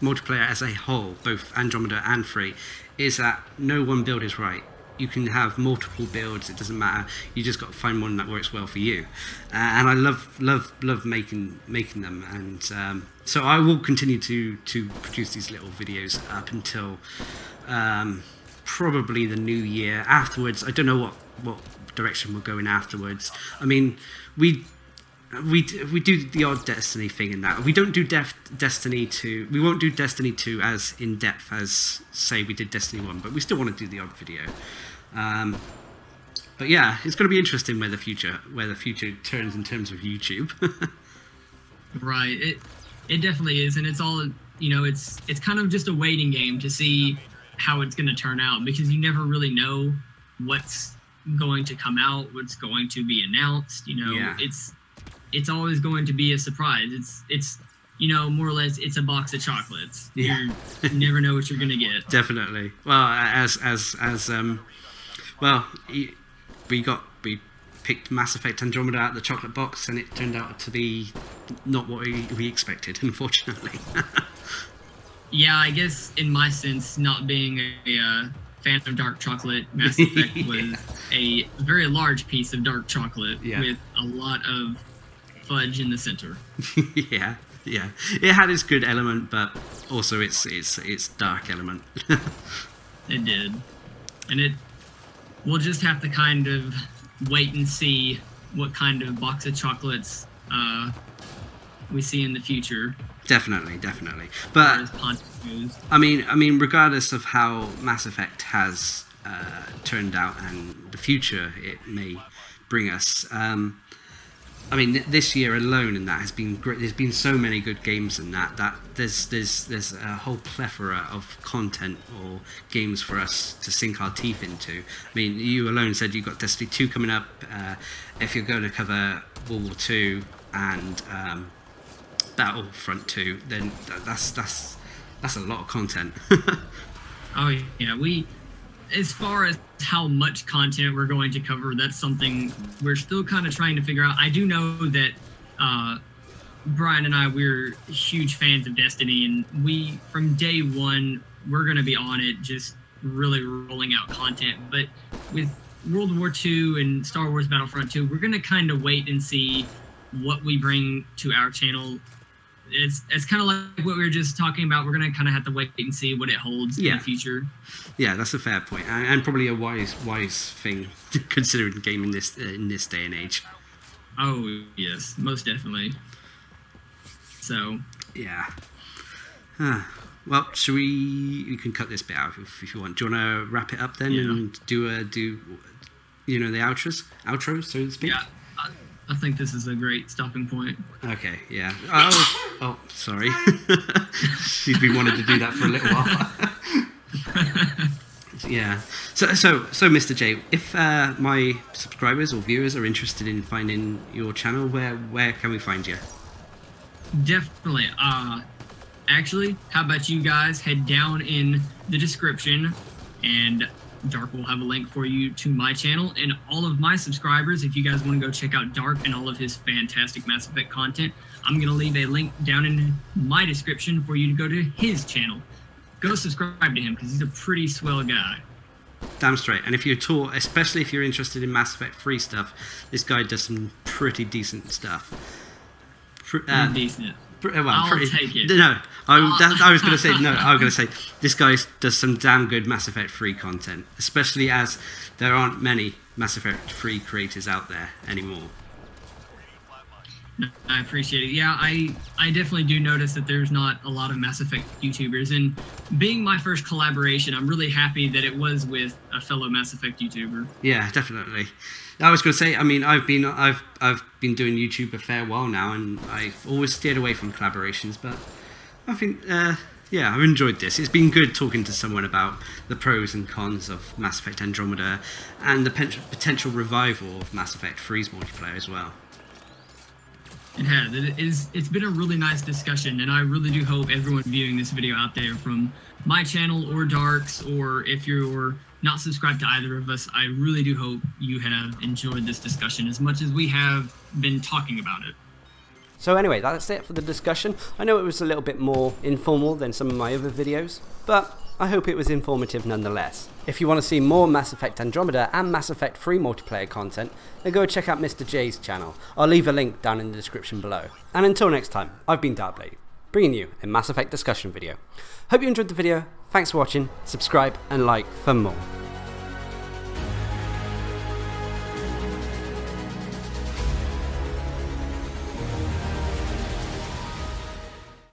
multiplayer as a whole, both Andromeda and 3, is that no one build is right. You can have multiple builds, it doesn't matter. You just got to find one that works well for you. And I love making them. And so I will continue to produce these little videos up until probably the new year. Afterwards, I don't know what direction we're going afterwards. I mean, we do the odd Destiny thing in that. We don't do Destiny 2. We won't do Destiny 2 as in depth as, say, we did Destiny 1, but we still want to do the odd video. But yeah, it's going to be interesting where the future turns in terms of YouTube. Right. It definitely is, and it's all, you know, it's kind of just a waiting game to see how it's going to turn out, because you never really know what's going to come out, what's going to be announced. You know, Yeah. It's always going to be a surprise. It's you know, more or less, it's a box of chocolates. Yeah. You never know what you're going to get. Definitely. Well, we picked Mass Effect Andromeda out of the chocolate box, and it turned out to be not what we expected, unfortunately. Yeah, I guess in my sense, not being a fan of dark chocolate, Mass Effect was a very large piece of dark chocolate with a lot of fudge in the center. Yeah. It had its good element, but also its dark element. It did. And we'll just have to kind of wait and see what kind of box of chocolates we see in the future. Definitely. But I mean, regardless of how Mass Effect has turned out and the future it may bring us, I mean, this year alone, and that has been great. There's been so many good games in that there's a whole plethora of content or games for us to sink our teeth into. I mean, you alone said you've got Destiny 2 coming up. If you're going to cover World War 2 and Battlefront 2, then that's a lot of content. Oh yeah, as far as how much content we're going to cover, that's something we're still kind of trying to figure out. I do know that Brian and I, we're huge fans of Destiny, and we, from day one, we're going to be on it, just really rolling out content. But with World War II and Star Wars Battlefront 2, we're going to kind of wait and see what we bring to our channel. It's kind of like what we were just talking about. We're going to kind of have to wait and see what it holds in the future. Yeah, that's a fair point, and probably a wise thing considering the game in this day and age. Oh yes, most definitely. So yeah. Well, should we? You can cut this bit out if you want. Do you want to wrap it up then and do you know, the outro, so to speak? Yeah. I think this is a great stopping point. Okay, yeah. Oh, sorry. She's been wanting to do that for a little while. Yeah. So, Mr. J, if my subscribers or viewers are interested in finding your channel, where can we find you? Definitely. Actually, how about you guys head down in the description, and Dark will have a link for you to my channel and all of my subscribers. If you guys want to go check out Dark and all of his fantastic Mass Effect content, I'm going to leave a link down in my description for you to go to his channel. Go subscribe to him because he's a pretty swell guy. Damn straight. And if you're especially if you're interested in Mass Effect 3 stuff, this guy does some pretty decent stuff. Decent. I'll take it. No, I was going to say no. I was going to say this guy does some damn good Mass Effect 3 content, especially as there aren't many Mass Effect 3 creators out there anymore. I appreciate it. Yeah, I definitely do notice that there's not a lot of Mass Effect YouTubers, and being my first collaboration, I'm really happy that it was with a fellow Mass Effect YouTuber. Yeah, definitely. I was going to say, I mean, I've been doing YouTube a fair while now, and I've always steered away from collaborations, but I think, yeah, I've enjoyed this. It's been good talking to someone about the pros and cons of Mass Effect Andromeda and the potential revival of Mass Effect 3's multiplayer as well. It has. It's been a really nice discussion, and I really do hope everyone viewing this video out there from my channel or Dark's, or if you're not subscribed to either of us, I really do hope you have enjoyed this discussion as much as we have been talking about it. So anyway, that's it for the discussion. I know it was a little bit more informal than some of my other videos, but I hope it was informative nonetheless. If you want to see more Mass Effect Andromeda and Mass Effect 3 multiplayer content, then go check out Mr. J's channel. I'll leave a link down in the description below. And until next time, I've been Darcblade, bringing you a Mass Effect discussion video. Hope you enjoyed the video, thanks for watching, subscribe and like for more.